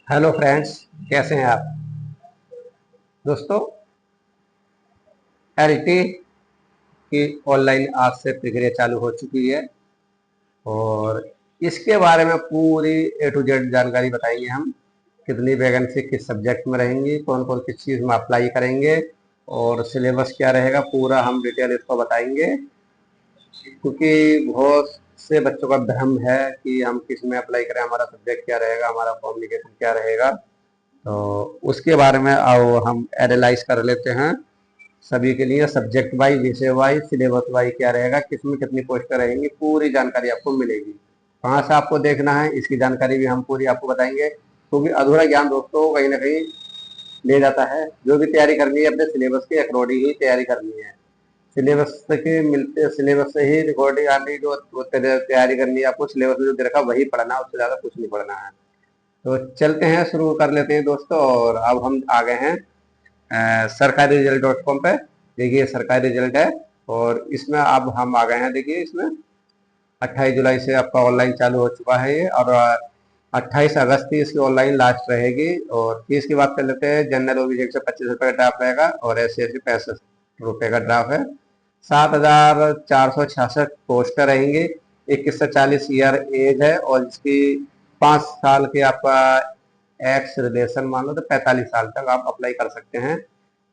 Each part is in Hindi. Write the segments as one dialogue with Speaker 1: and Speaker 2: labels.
Speaker 1: हेलो फ्रेंड्स, कैसे हैं आप दोस्तों। एलटी की ऑनलाइन आज से प्रक्रिया चालू हो चुकी है और इसके बारे में पूरी ए टू जेड जानकारी बताएंगे हम। कितनी वैकेंसी किस सब्जेक्ट में रहेंगी, कौन कौन किस चीज़ में अप्लाई करेंगे और सिलेबस क्या रहेगा, पूरा हम डिटेल इसको बताएंगे। क्योंकि बहुत से बच्चों का भ्रम है कि हम किस में अप्लाई करें, हमारा सब्जेक्ट क्या रहेगा, हमारा कम्युनिकेशन क्या रहेगा। तो उसके बारे में आओ हम एनालाइज कर लेते हैं। सभी के लिए सब्जेक्ट वाइज, विषय वाइज, सिलेबस वाइज क्या रहेगा, किसमें कितनी पोस्टें रहेंगी, पूरी जानकारी आपको मिलेगी। कहाँ से आपको देखना है इसकी जानकारी भी हम पूरी आपको बताएंगे। क्योंकि अधूरा ज्ञान दोस्तों कहीं ना कहीं ले जाता है। जो भी तैयारी करनी है अपने सिलेबस के अकॉर्डिंग ही तैयारी करनी है। सिलेबस के मिलते सिलेबस से ही रिकॉर्डिंग आनी, जो तैयारी करनी है आपको सिलेबस में जो दे रखा वही पढ़ना है, उससे ज़्यादा कुछ नहीं पढ़ना है। तो चलते हैं, शुरू कर लेते हैं दोस्तों। और अब हम आ गए हैं सरकारी रिजल्ट .com पे। देखिए सरकारी रिजल्ट है और इसमें अब हम आ गए हैं। देखिए इसमें 28 जुलाई से आपका ऑनलाइन चालू हो चुका है ये, और 28 अगस्त की इसकी ऑनलाइन लास्ट रहेगी। और फीस की बात कर लेते हैं। जनरल ओबीसी 125 रुपये का ड्राफ्ट रहेगा और SC/ST 65 रुपये का ड्राफ्ट है। 7,466 पोस्टर रहेंगी। 21 से 40 ईयर एज है और इसकी 5 साल के आपका एक्स रिलेशन मान लो तो 45 साल तक आप अप्लाई कर सकते हैं।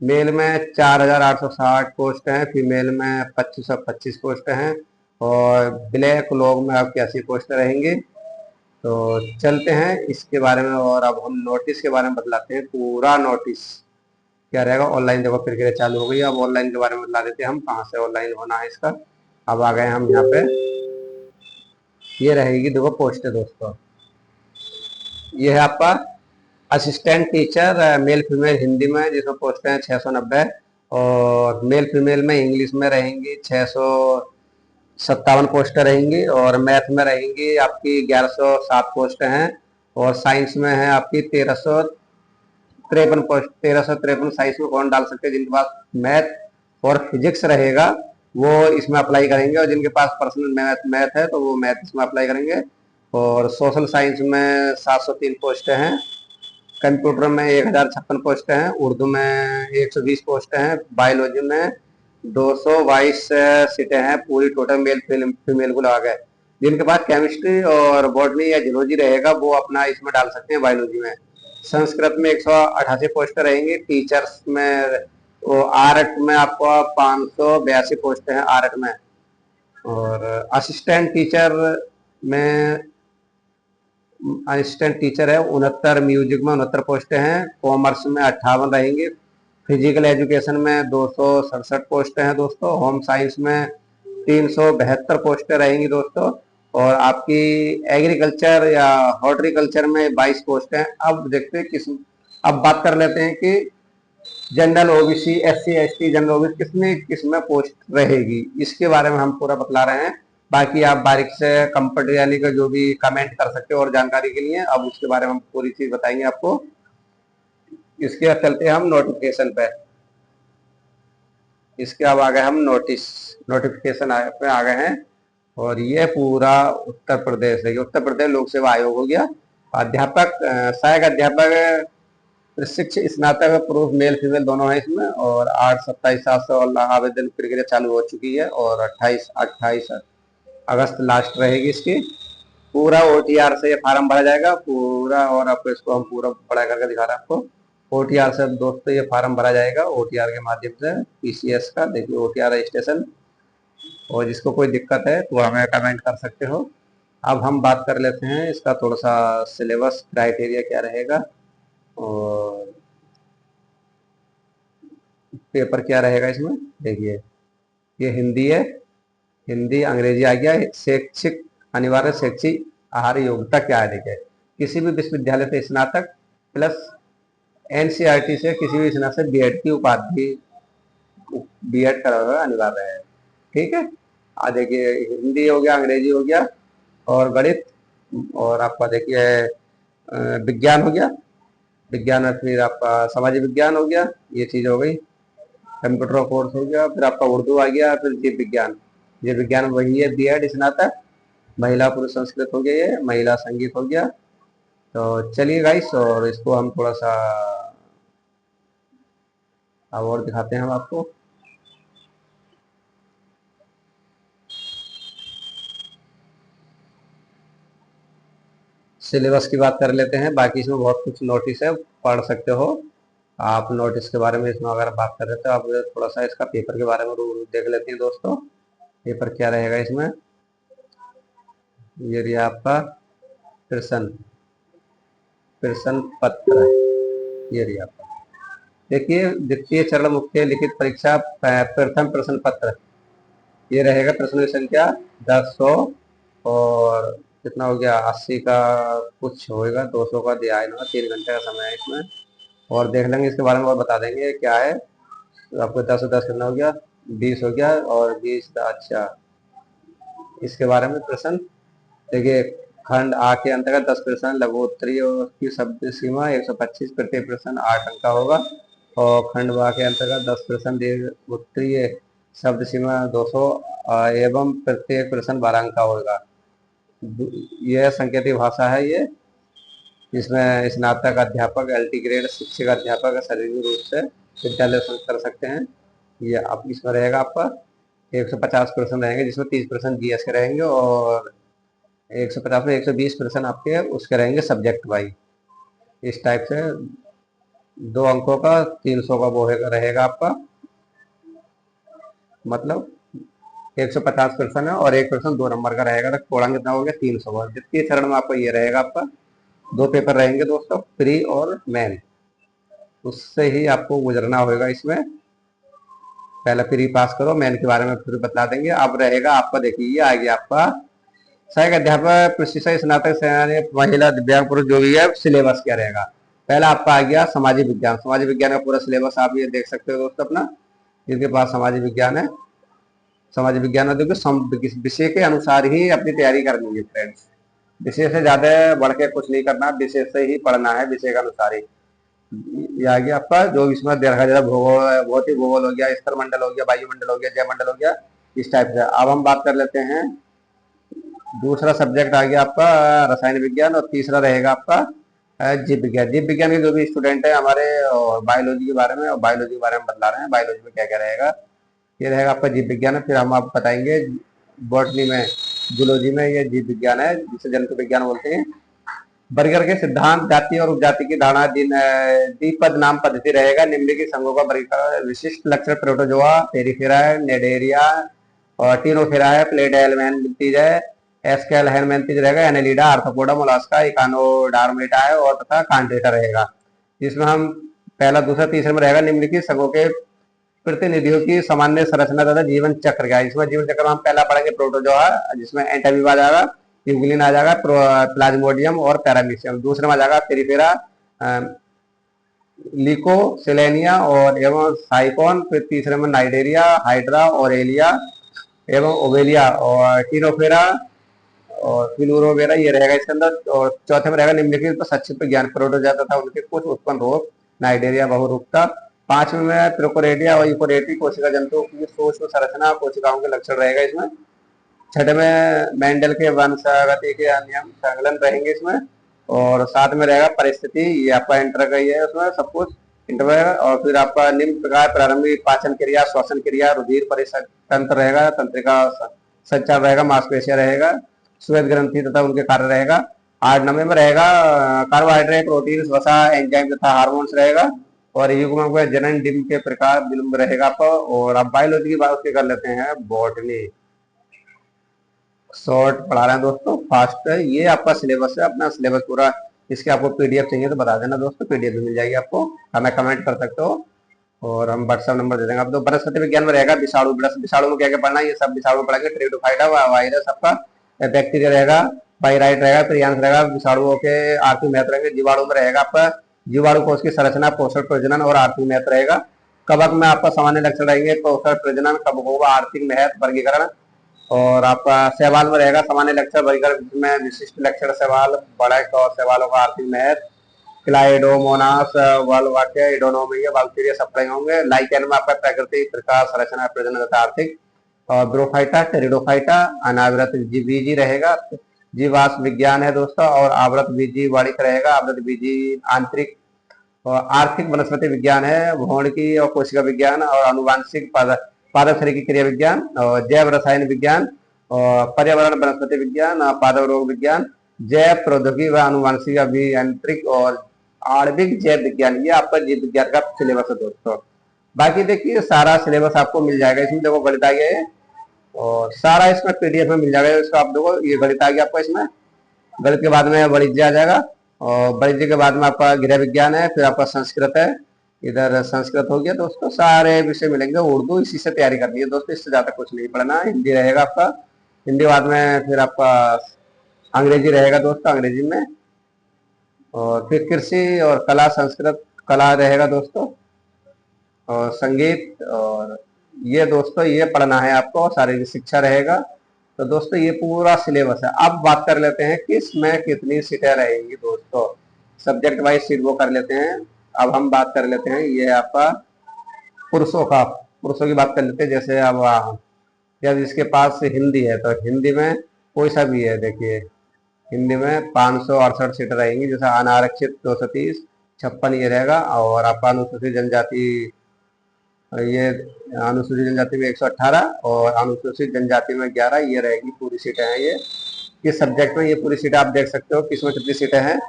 Speaker 1: मेल में 4,860 पोस्ट हैं, फीमेल में 2,525 पोस्ट हैं और ब्लैक लॉग में आपकी 80 पोस्ट रहेंगी। तो चलते हैं इसके बारे में और अब हम नोटिस के बारे में बतलाते हैं। पूरा नोटिस क्या रहेगा ऑनलाइन, देखो प्रक्रिया चालू हो गई। अब ऑनलाइन के बारे में बता देते हैं हम, कहाँ से ऑनलाइन होना है इसका। अब आ गए हम यहाँ पे। ये रहेगी देखो पोस्ट है दोस्तों। ये है आपका assistant teacher male female Hindi में, जिसमें पोस्ट हैं 690। और मेल फीमेल में इंग्लिश में रहेंगी 657 पोस्टें रहेंगी। और मैथ में रहेंगी आपकी 1107 पोस्ट हैं। और साइंस में है आपकी 1353 पोस्ट। 1353 साइंस में कौन डाल सकते हैं, जिनके पास मैथ और फिजिक्स रहेगा वो इसमें अप्लाई करेंगे, और जिनके पास पर्सनल मैथ है तो वो मैथ इसमें अप्लाई करेंगे। और सोशल साइंस में 703 पोस्टें हैं। कंप्यूटर में 1,056 पोस्ट हैं। उर्दू में 120 पोस्ट हैं। बायोलॉजी में 222 सीटें हैं। पूरी टोटल मेल फीमेल को लगा गए। जिनके पास केमिस्ट्री और बॉटनी या जियोलॉजी रहेगा वो अपना इसमें डाल सकते हैं बायोलॉजी में। संस्कृत में 188 पोस्ट रहेंगी। टीचर्स में वो आर्ट में आपको 582 पोस्ट हैं आर्ट में। और असिस्टेंट टीचर में असिस्टेंट टीचर है 69। म्यूजिक में 69 पोस्ट हैं। कॉमर्स में 58 रहेंगी। फिजिकल एजुकेशन में 267 पोस्ट हैं दोस्तों। होम साइंस में 372 पोस्टें रहेंगी दोस्तों। और आपकी एग्रीकल्चर या हॉर्टिकल्चर में 22 पोस्ट हैं। अब देखते हैं किस, अब बात कर लेते हैं कि general OBC SC/ST general OBC किसमें पोस्ट रहेगी, इसके बारे में हम पूरा बतला रहे हैं। बाकी आप बारीक से कंफर्ट यानी कि जो भी कमेंट कर सकते हो और जानकारी के लिए, अब उसके बारे में हम पूरी चीज बताएंगे आपको। इसके अब चलते हैं हम नोटिफिकेशन पे। इसके अब आ गए हम नोटिफिकेशन पे आ गए हैं। और ये पूरा उत्तर प्रदेश है, उत्तर प्रदेश लोक सेवा आयोग हो गया। अध्यापक सहायक अध्यापक प्रशिक्षक स्नातक पुरुष मेल फीमेल दोनों है इसमें। और 8 27 700 आवेदन प्रक्रिया चालू हो चुकी है और 28 अगस्त लास्ट रहेगी इसकी। पूरा OTR से ये फार्म भरा जाएगा पूरा, और आपको इसको हम पूरा पढ़ा करके दिखा रहे हैं आपको। OTR से दोस्तों ये फार्म भरा जाएगा OTR के माध्यम से PCS का। देखिए OTR रजिस्ट्रेशन, और जिसको कोई दिक्कत है तो हमें कमेंट कर सकते हो। अब हम बात कर लेते हैं इसका थोड़ा सा सिलेबस क्राइटेरिया क्या रहेगा और पेपर क्या रहेगा इसमें। देखिए ये हिंदी है, हिंदी अंग्रेजी आ गया। शैक्षिक अनिवार्य शैक्षिक आहार योग्यता क्या है, देखिए किसी भी विश्वविद्यालय से स्नातक प्लस NCERT से किसी भी स्नातक से B.Ed की उपाधि, B.Ed करा हुआ अनिवार्य है। ठीक है। देखिए हिंदी हो गया, अंग्रेजी हो गया और गणित, और आपका देखिए विज्ञान हो गया। विज्ञान में फिर आपका सामाजिक विज्ञान हो गया, ये चीज हो गई। कंप्यूटर का कोर्स हो गया, फिर आपका उर्दू आ गया, फिर जीव विज्ञान। जीव विज्ञान वही है B.Ed स्नातक। महिला पुरुष संस्कृत हो गया, ये महिला संगीत हो गया। तो चलिए गाइस, और इसको हम थोड़ा सा अब और दिखाते हैं हम आपको। सिलेबस की बात कर लेते हैं, बाकी इसमें बहुत कुछ नोटिस है, पढ़ सकते हो आप नोटिस के बारे में। इसमें अगर बात कर रहे थे आप, थोड़ा सा इसका पेपर के बारे में देख लेते हैं दोस्तों। पेपर क्या रहेगा इसमें, ये रही आपका प्रश्न प्रश्न पत्र, ये रही आपका। देखिए, द्वितीय चरण मुख्य लिखित परीक्षा प्रथम प्रश्न पत्र, ये रहेगा प्रश्न की संख्या 10, 100 और कितना हो गया 80 का कुछ होएगा, 200 का दिया है ना, 3 घंटे का समय है इसमें। और देख लेंगे इसके बारे में और बता देंगे क्या है। तो आपको 10 कितना हो गया, 20 हो गया, और 20 अच्छा इसके बारे में प्रश्न। देखिए, खंड आ के अंतर्गत 10 प्रश्न, लघु उत्तरीय की शब्द सीमा 125, प्रत्येक प्रश्न 8 अंक का होगा। और खंड बा के अंतर्गत 10 प्रश्न, दीर्घ उत्तरीय शब्द सीमा 200 एवं प्रत्येक प्रश्न 12 अंक का होगा। यह संकेतिक भाषा है ये, इसमें स्नातक अध्यापक, एलटी ग्रेड शिक्षक अध्यापक शारीरिक रूप से विद्यालय कर सकते हैं। ये आप इसमें रहेगा आपका 150 प्रश्न रहेंगे, जिसमें 30 प्रश्न जीएस के रहेंगे, और 150 में 120 प्रश्न आपके उसके रहेंगे सब्जेक्ट वाइज। इस टाइप से 2 अंकों का 300 का वो रहेगा आपका, मतलब 150 प्रश्न है और एक प्रश्न 2 नंबर का रहेगा, तो थोड़ा कितना हो गया 300 का। द्वितीय चरण में आपको ये रहेगा आपका 2 पेपर रहेंगे दोस्तों, प्री और मेन, उससे ही आपको गुजरना होगा इसमें। पहले प्री पास करो, मेन के बारे में फिर बता देंगे। अब रहेगा आपका, देखिए ये आ गया आपका सहायक अध्यापक, प्रशिक्षक, स्नातक, सेनानी, महिला, दिव्यांग, पुरुष, जो भी है सिलेबस क्या रहेगा। पहला आपका आ गया सामाजिक विज्ञान। सामाजिक विज्ञान का पूरा सिलेबस आप ये देख सकते हो दोस्तों अपना, जिनके पास सामाजिक विज्ञान है। सामाजिक विज्ञान में देखिए विषय के अनुसार ही अपनी तैयारी करनी है फ्रेंड्स, विषय से ज्यादा बढ़ के कुछ नहीं करना, विषय से ही पढ़ना है, विषय के अनुसार ही। ये आ गया आपका जो इसमें देखा जाए भूगोल, भौतिक भूगोल हो गया, स्तर मंडल हो गया, वायुमंडल हो गया, जयमंडल हो गया, इस टाइप से। अब हम बात कर लेते हैं, दूसरा सब्जेक्ट आ गया आपका रसायन विज्ञान, और तीसरा रहेगा आपका जीव विज्ञान। जीव विज्ञान के जो भी स्टूडेंट है हमारे, और बायोलॉजी के बारे में, और बायोलॉजी के बारे में बतला रहे हैं, बायोलॉजी में क्या क्या रहेगा। ये रहेगा आपका जीव विज्ञान है। फिर हम आपको बताएंगे बॉटनी में, जूलॉजी में ये जीव विज्ञान है, जिसे जंतु विज्ञान बोलते हैं। वर्गीकरण के सिद्धांत, जाति और उपजाति की धारणा, द्विपद नाम पद्धति रहेगा। निम्नलिखित संघों का वर्गीकरण, विशिष्ट लक्षण, प्रोटोजोआ, पेरिफेरा, नेडेरिया और टीनोफेरा है, प्लेट हेलमेंथिस है, एस्केल हेलमेंथिस रहेगा, एनेलिडा, आर्थ्रोपोडा, मोलास्का, इकानोडार्मेटा है, और तथा कांटेटा रहेगा। जिसमें हम पहला, दूसरा, तीसरे में रहेगा निम्नलिखित संघों के प्रतिनिधियों की सामान्य संरचना तथा जीवन चक्र क्या है। इसमें जीवन चक्र में हम पहला पढ़ेंगे प्रोटोजोआ, जिसमें एंटामीबा आ जाएगा, यूग्लिन आ जाएगा, प्लाज्मोडियम और पैरामीशियम। दूसरे में आ जाएगा पेरिफेरा, लिकोसेलेनिया और एवं साइकॉन। फिर तीसरे में नाइडेरिया, हाइड्रा और एलिया एवं ओवेलिया, और टीनोफेरा और फिलूरोवेरा, ये रहेगा इसके अंदर। और चौथे में रहेगा निम्नलिखित पर संक्षिप्त ज्ञान, प्रोटोजोआ तथा उनके कुछ उत्पन्न रोग, नाइडेरिया, बहुरूपता। पांचवें में प्रोकोरेटिया और यूकोरेटिक कोशिका जंतुओं की सूक्ष्म संरचना, कोशिकाओं के लक्षण रहेगा इसमें। छठे में मेंडल के वंशागति के नियम संकलन रहेंगे इसमें। और साथ में रहेगा परिस्थिति, ये आपका इंटर का ही है, उसमें सब कुछ इंटरवल। और फिर आपका निम्न प्रकार प्रारंभिक पाचन क्रिया, श्वसन क्रिया, रुधिर परिसर तंत्र रहेगा, तंत्रिका संचार रहेगा, मांसपेशियां रहेगा, श्वेत ग्रंथि तथा उनके कार्य रहेगा। 8 नंबर में रहेगा कार्बोहाइड्रेट, प्रोटीन, वसा, एंजाइम तथा हार्मोन्स रहेगा। और युग्म में जनन डिम्ब के प्रकार विलंब रहेगा आपको। और आप बायोलॉजी की बात कर लेते हैं, बॉटनी शॉर्ट पढ़ा रहे हैं दोस्तों, फास्ट है। ये आपका सिलेबस है, अपना सिलेबस पूरा। इसके आपको पीडीएफ चाहिए तो बता देना दोस्तों, पीडीएफ भी मिल जाएगी आपको, हमें कमेंट कर सकते हो, और हम व्हाट्सएप नंबर दे देंगे आपको। वनस्पति विज्ञान में रहेगा विषाणु, विषाणु में क्या क्या पढ़ना है, ये सब विषाणु पढ़ेंगे। टेरिडोफाइटा वायरस आपका, बैक्टीरिया रहेगा, पाइराइट रहेगा, प्रियांश रहेगा, विषाणुओं के आर्थिक महत्व रहेंगे। जीवाणु में रहेगा आपका जीवाणु कोष की संरचना, पोषण, प्रजनन और आर्थिक महत्व रहेगा। कवक में आपका सामान्य लक्षण रहेंगे, पोषण, प्रजनन, कवकों का आर्थिक महत्व, वर्गीकरण। और आपका शैवाल में रहेगा सामान्य लक्षण, वर्गीकरण, जिसमें विशिष्ट लक्षण शैवाल, बढ़त और शैवालों का आर्थिक महत्व। क्लाइडोमोनास, वाल्वाक्य, इडोनोमिया, बैक्टीरिया सब पढ़े होंगे। लाइकेन में आपका प्रकृति, प्रकाश, संरचना, प्रजनन तथा आर्थिक। और ब्रोफाइटा, टेरिडोफाइटा, अनावृत बीजी रहेगा। जीवाश्म विज्ञान है दोस्तों, और आवृत बीजी वाणिक रहेगा, आवृत बीजी आंतरिक और आर्थिक वनस्पति विज्ञान है, भौतिकी और कोशिका विज्ञान और आनुवांशिक पादप की क्रिया विज्ञान और जैव रसायन विज्ञान और पर्यावरण वनस्पति विज्ञान और पादप रोग विज्ञान, जैव प्रौद्योगिकी व आनुवांशिक अभियांत्रिक और आणविक जैव विज्ञान, ये आपका जीव विज्ञान का सिलेबस है दोस्तों। बाकी देखिए सारा सिलेबस आपको मिल जाएगा इसमें, देखो गणित आ गया है और सारा इसमें पीडीएफ में मिल जाएगा। इसको आप देखो ये गणित आ गया आपको इसमें, गणित के बाद में वाणिज्य आ जाएगा और वाणिज्य के बाद में आपका गृह विज्ञान है, फिर आपका संस्कृत है, इधर संस्कृत हो गया दोस्तों, सारे विषय मिलेंगे। उर्दू इसी से तैयारी करनी है दोस्तों, इससे ज्यादा कुछ नहीं पढ़ना है। हिंदी रहेगा आपका, हिंदी बाद में फिर आपका अंग्रेजी रहेगा दोस्तों, अंग्रेजी में, और फिर कृषि और कला, संस्कृत कला रहेगा दोस्तों, और संगीत, और ये दोस्तों ये पढ़ना है आपको, शारीरिक शिक्षा रहेगा। तो दोस्तों ये पूरा सिलेबस है। अब बात कर लेते हैं किस में कितनी सीटें रहेंगी दोस्तों, सब्जेक्ट वाइज सीट वो कर लेते हैं। अब हम बात कर लेते हैं ये आपका पुरुषों की बात कर लेते हैं। जैसे अब या जिसके पास हिंदी है तो हिंदी में कोई सा भी है, देखिए हिंदी में 568 सीटें रहेंगी। जैसे अनारक्षित 230, 56 ये रहेगा, और आपका अनुसूचित जनजाति, ये अनुसूचित जनजाति में 118 और अनुसूचित जनजाति में 11, ये रहेगी पूरी सीटें हैं। ये किस सब्जेक्ट में, ये पूरी सीटें आप देख सकते हो किसमें कितनी सीटें हैं,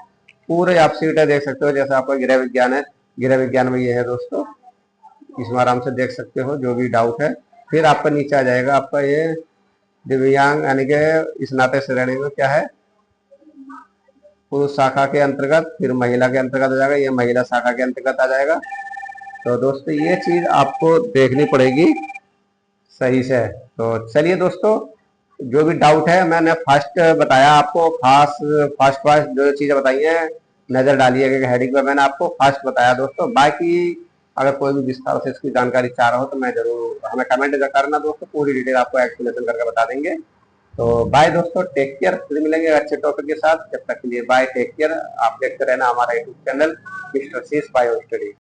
Speaker 1: पूरे आप सीटें देख सकते हो। जैसे आपका गृह विज्ञान है, गृह विज्ञान में ये है दोस्तों, इसमें आराम से देख सकते हो जो भी डाउट है। फिर आपका नीचे आ जाएगा आपका ये दिव्यांग, यानी कि स्नातक श्रेणी में क्या है, पुरुष शाखा के अंतर्गत, फिर महिला के अंतर्गत आ जाएगा, ये महिला शाखा के अंतर्गत आ जाएगा। तो दोस्तों ये चीज आपको देखनी पड़ेगी सही से। तो चलिए दोस्तों, जो भी डाउट है मैंने फर्स्ट बताया आपको, फास्ट जो चीजें बताई हैं नजर डालिएगा हेडिंग पर, मैंने आपको फर्स्ट बताया दोस्तों। बाकी अगर कोई भी विस्तार से इसकी जानकारी चाह रहा हो तो मैं जरूर हमें कमेंट करना दोस्तों, पूरी डिटेल आपको एक्सप्लेनेशन करके बता देंगे। तो बाय दोस्तों, टेक केयर, फिर मिलेंगे अच्छे टॉपिक के साथ। जब तक के लिए बाय, टेक केयर। आप देखते रहना हमारा यूट्यूब चैनल मिस्टर शीश बायो स्टडी।